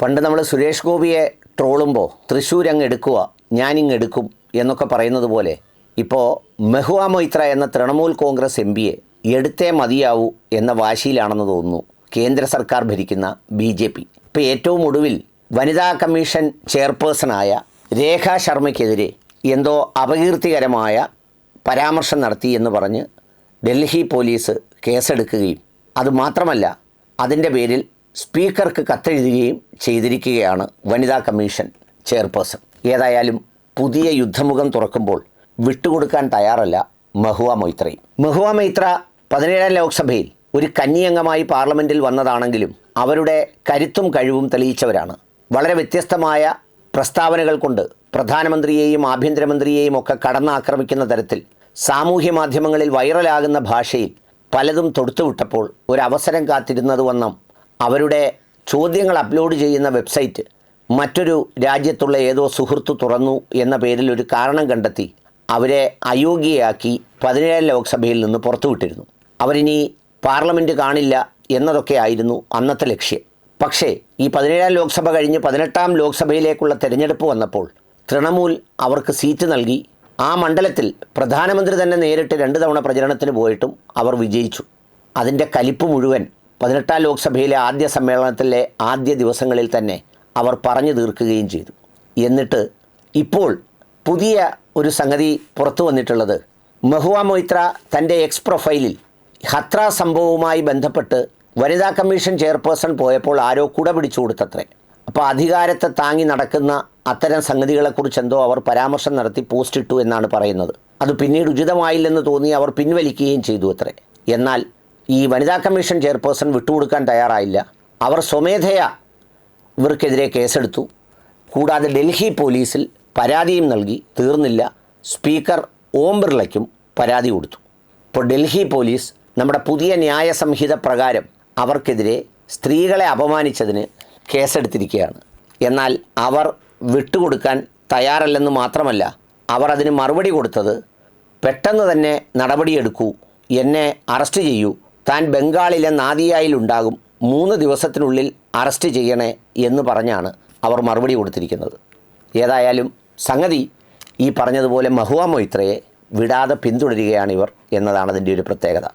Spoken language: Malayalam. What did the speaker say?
പണ്ട് നമ്മൾ സുരേഷ് ഗോപിയെ ട്രോളുമ്പോൾ തൃശ്ശൂർ അങ്ങ് എടുക്കുക ഞാനിങ്ങ് എടുക്കും എന്നൊക്കെ പറയുന്നത് പോലെ ഇപ്പോൾ മെഹുവ മൊയ്ത്ര എന്ന തൃണമൂൽ കോൺഗ്രസ് എംപിയെ എടുത്തേ മതിയാവൂ എന്ന വാശിയിലാണെന്ന് തോന്നുന്നു കേന്ദ്ര സർക്കാർ ഭരിക്കുന്ന BJP. ഇപ്പോൾ ഏറ്റവും ഒടുവിൽ വനിതാ കമ്മീഷൻ ചെയർപേഴ്സണായ രേഖ ശർമ്മയ്ക്കെതിരെ എന്തോ അപകീർത്തികരമായ പരാമർശം നടത്തി എന്ന് പറഞ്ഞ് ഡൽഹി പോലീസ് കേസെടുക്കുകയും അതുമാത്രമല്ല അതിൻ്റെ പേരിൽ സ്പീക്കർക്ക് കത്തെഴുതുകയും ചെയ്തിരിക്കുകയാണ് വനിതാ കമ്മീഷൻ ചെയർപേഴ്സൺ. ഏതായാലും പുതിയ യുദ്ധമുഖം തുറക്കുമ്പോൾ വിട്ടുകൊടുക്കാൻ തയ്യാറല്ല മെഹുവ മൊയ്ത്രയും. മെഹുവ മൊയ്ത്ര 17ാം ലോക്സഭയിൽ ഒരു കന്നിയംഗമായി പാർലമെൻറ്റിൽ വന്നതാണെങ്കിലും അവരുടെ കരുത്തും കഴിവും തെളിയിച്ചവരാണ്. വളരെ വ്യത്യസ്തമായ പ്രസ്താവനകൾ കൊണ്ട് പ്രധാനമന്ത്രിയെയും ആഭ്യന്തരമന്ത്രിയെയും ഒക്കെ കടന്നാക്രമിക്കുന്ന തരത്തിൽ സാമൂഹ്യ മാധ്യമങ്ങളിൽ വൈറലാകുന്ന ഭാഷയിൽ പലതും തൊടുത്തുവിട്ടപ്പോൾ ഒരവസരം കാത്തിരുന്നത് വണ്ണം അവരുടെ ചോദ്യങ്ങൾ അപ്ലോഡ് ചെയ്യുന്ന വെബ്സൈറ്റ് മറ്റൊരു രാജ്യത്തുള്ള ഏതോ സുഹൃത്ത് തുറന്നു എന്ന പേരിൽ ഒരു കാരണം കണ്ടെത്തി അവരെ അയോഗ്യയാക്കി 17ാം ലോക്സഭയിൽ നിന്ന് പുറത്തുവിട്ടിരുന്നു. അവരിനി പാർലമെൻറ്റ് കാണില്ല എന്നതൊക്കെ ആയിരുന്നു അന്നത്തെ ലക്ഷ്യം. പക്ഷേ ഈ 17ാം ലോക്സഭ കഴിഞ്ഞ് 18ാം ലോക്സഭയിലേക്കുള്ള തെരഞ്ഞെടുപ്പ് വന്നപ്പോൾ തൃണമൂൽ അവർക്ക് സീറ്റ് നൽകി. ആ മണ്ഡലത്തിൽ പ്രധാനമന്ത്രി തന്നെ നേരിട്ട് 2 തവണ പ്രചരണത്തിന് പോയിട്ടും അവർ വിജയിച്ചു. അതിൻ്റെ കലിപ്പ് മുഴുവൻ 18ാം ലോക്സഭയിലെ ആദ്യ സമ്മേളനത്തിലെ ആദ്യ ദിവസങ്ങളിൽ തന്നെ അവർ പറഞ്ഞു തീർക്കുകയും ചെയ്തു. എന്നിട്ട് ഇപ്പോൾ പുതിയ ഒരു സംഗതി പുറത്തു വന്നിട്ടുള്ളത് മെഹുവ മൊയ്ത്ര തൻ്റെ എക്സ് പ്രൊഫൈലിൽ ഹത്ര സംഭവവുമായി ബന്ധപ്പെട്ട് വനിതാ കമ്മീഷൻ ചെയർപേഴ്സൺ പോയപ്പോൾ ആരോ കുട പിടിച്ചു കൊടുത്തത്രേ. അപ്പോൾ അധികാരത്തെ താങ്ങി നടക്കുന്ന അത്തരം സംഗതികളെക്കുറിച്ച് എന്തോ അവർ പരാമർശം നടത്തി പോസ്റ്റ് ഇട്ടു എന്നാണ് പറയുന്നത്. അത് പിന്നീട് ഉചിതമായില്ലെന്ന് തോന്നി അവർ പിൻവലിക്കുകയും ചെയ്തു അത്രേ. എന്നാൽ ഈ വനിതാ കമ്മീഷൻ ചെയർപേഴ്സൺ വിട്ടുകൊടുക്കാൻ തയ്യാറായില്ല. അവർ സ്വമേധയാ ഇവർക്കെതിരെ കേസെടുത്തു. കൂടാതെ ഡൽഹി പോലീസിൽ പരാതിയും നൽകി. തീർന്നില്ല, സ്പീക്കർ ഓം ബിർളയ്ക്കും പരാതി കൊടുത്തു. ഇപ്പോൾ ഡൽഹി പോലീസ് നമ്മുടെ പുതിയ ന്യായ സംഹിത പ്രകാരം അവർക്കെതിരെ സ്ത്രീകളെ അപമാനിച്ചതിന് കേസെടുത്തിരിക്കുകയാണ്. എന്നാൽ അവർ വിട്ടുകൊടുക്കാൻ തയ്യാറല്ലെന്ന് മാത്രമല്ല, അവർ അതിന് മറുപടി കൊടുത്തത് പെട്ടെന്ന് തന്നെ നടപടിയെടുക്കൂ, എന്നെ അറസ്റ്റ് ചെയ്യൂ, താൻ ബംഗാളിലെ നാദിയയിലുണ്ടാകും, 3 ദിവസത്തിനുള്ളിൽ അറസ്റ്റ് ചെയ്യണേ എന്ന് പറഞ്ഞാണ് അവർ മറുപടി കൊടുത്തിരിക്കുന്നത്. ഏതായാലും സംഗതി ഈ പറഞ്ഞതുപോലെ മെഹുവ മൊയ്ത്രയെ വിടാതെ പിന്തുടരുകയാണിവർ എന്നതാണ് അതിൻ്റെ ഒരു പ്രത്യേകത.